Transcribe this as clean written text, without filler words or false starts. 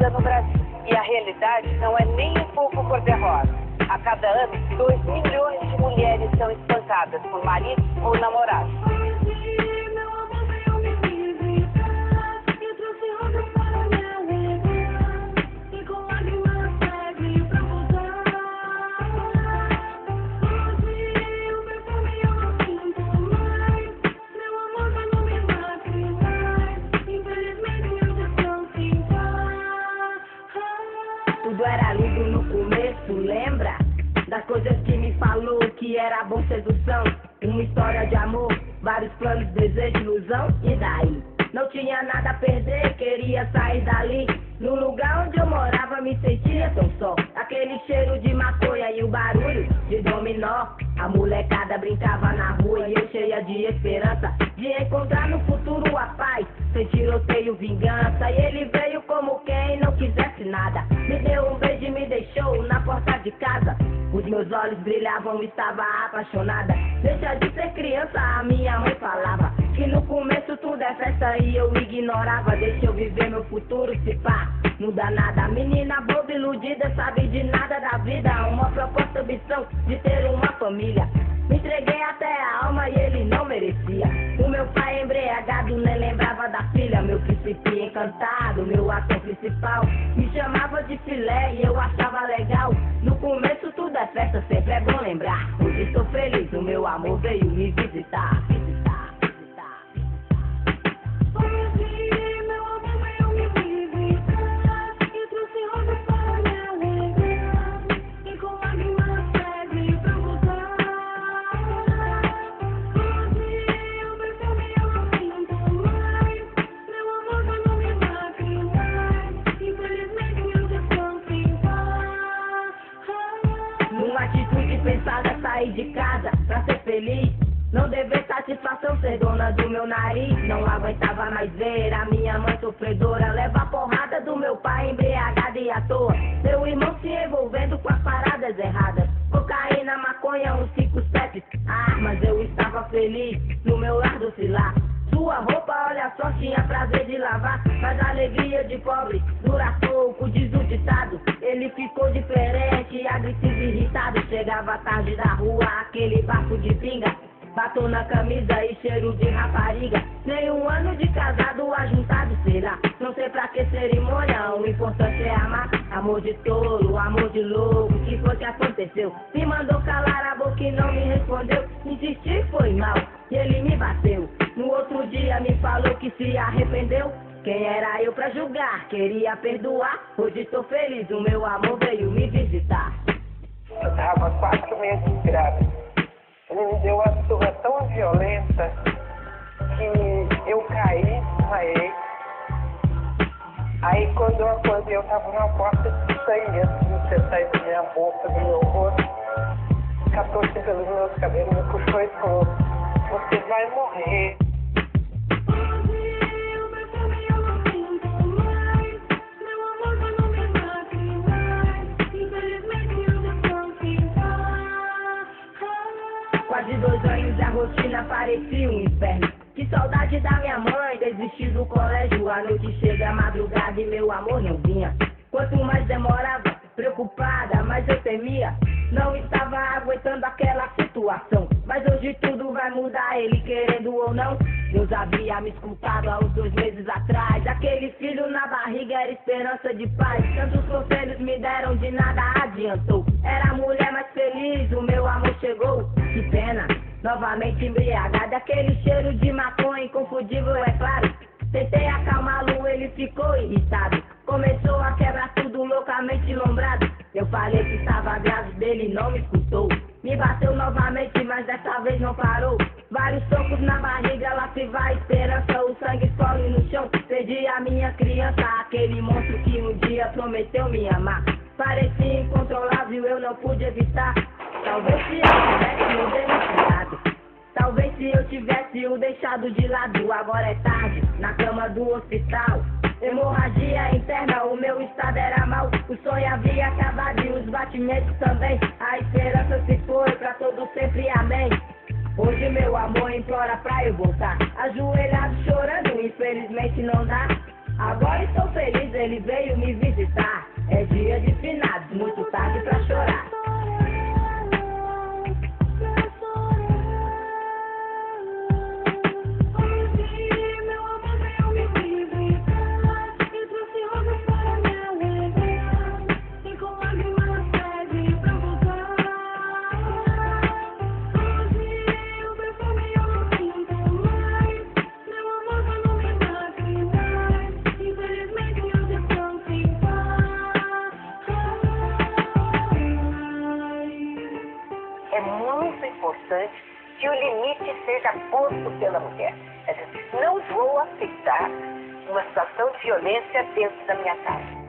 vida no Brasil. E a realidade não é nem um pouco cor-de-rosa. A cada ano, 2 milhões de mulheres são espancadas por marido ou namorado. Tudo era lindo no começo, lembra? Das coisas que me falou que era bom, sedução. Uma história de amor, vários planos, desejo, ilusão. E daí? Não tinha nada a perder, queria sair dali. No lugar onde eu morava me sentia tão só. Aquele cheiro de maconha e o barulho de dominó. A molecada brincava na rua e eu cheia de esperança de encontrar no futuro a paz, sem tiroteio, vingança. E ele veio como quem não quisesse nada. Me deu um beijo e me deixou na porta de casa. Os meus olhos brilhavam, estava apaixonada. Deixa de ser criança, a minha mãe falava que no começo tudo é festa e eu ignorava. Deixa eu viver meu futuro, se pá, não dá nada. Menina boba, iludida, sabe de nada da vida. Uma proposta, ambição de ter uma família. Me entreguei até a alma e ele não merecia. O meu pai embriagado nem lembrava da filha. Meu príncipe encantado, meu ator principal, me chamava de filé e eu achava legal. No começo tudo é festa, sempre é bom lembrar. Hoje estou feliz, o meu amor veio me visitar. Pensada, sair de casa pra ser feliz. Não dever satisfação ser dona do meu nariz. Não aguentava mais ver a minha mãe sofredora levar porrada do meu pai embriagado e à toa. Meu irmão se envolvendo com as paradas erradas. Cocaína, maconha, uns 5 steps. Ah, mas eu estava feliz no meu lar docilar. Sua roupa, olha só, tinha prazer de lavar. Mas a alegria de pobre dura pouco, diz o ditado. Ele ficou diferente, agressivo e irritado. Chegava tarde da rua, aquele bafo de pinga, batom na camisa e cheiro de rapariga. Nem um ano de casado, ajuntado será. Não sei pra que cerimônia, o importante é amar. Amor de tolo, amor de louco, o que foi que aconteceu? Me mandou calar a boca e não me respondeu. Insisti, foi mal, e ele me bateu. No outro dia me falou que se arrependeu. Quem era eu pra julgar? Queria perdoar. Hoje estou feliz, o meu amor veio me visitar. Eu tava 4 meses grávida. Ele me deu uma surra tão violenta que eu caí, desmaiei. Aí quando eu acordei, eu tava na porta de sangue, antes de sentar da minha boca, do meu rosto. Catou assim pelos meus cabelos, me puxou e falou: você vai morrer. Quase 2 anos a rotina parecia um inferno. Que saudade da minha mãe, desisti do colégio. A noite chega, a madrugada e meu amor não vinha. Quanto mais demorava, preocupada, mais eu temia. Não estava aguentando aquela situação. Mas hoje tudo vai mudar, ele querendo ou não. Deus havia me escutado há uns 2 meses atrás. Aquele filho na barriga era esperança de paz. Tantos conselhos me deram, de nada adiantou. Era a mulher mais feliz, o meu amor chegou. Que pena, novamente embriagada. Aquele cheiro de maconha inconfundível, é claro. Tentei acalmá-lo, ele ficou irritado. Começou a quebrar tudo loucamente lombrado. Eu falei que estava grávida, ele não me escutou. Me bateu novamente, mas dessa vez não parou. Vários socos na barriga, lá se vai a esperança. O sangue escorre no chão, perdi a minha criança. Aquele monstro que um dia prometeu me amar. Parecia incontrolável, eu não pude evitar. Talvez se eu tivesse o denunciado, talvez se eu tivesse o deixado de lado. Agora é tarde, na cama do hospital. Hemorragia interna, o meu estado era mau. O sonho havia acabado e os batimentos também. A esperança se foi pra todo sempre, amém. Hoje meu amor implora pra eu voltar. Ajoelhado chorando, infelizmente não dá. Agora estou feliz, ele veio me visitar. É dia de finados, muito tarde pra chorar. É muito importante que o limite seja posto pela mulher. Não vou aceitar uma situação de violência dentro da minha casa.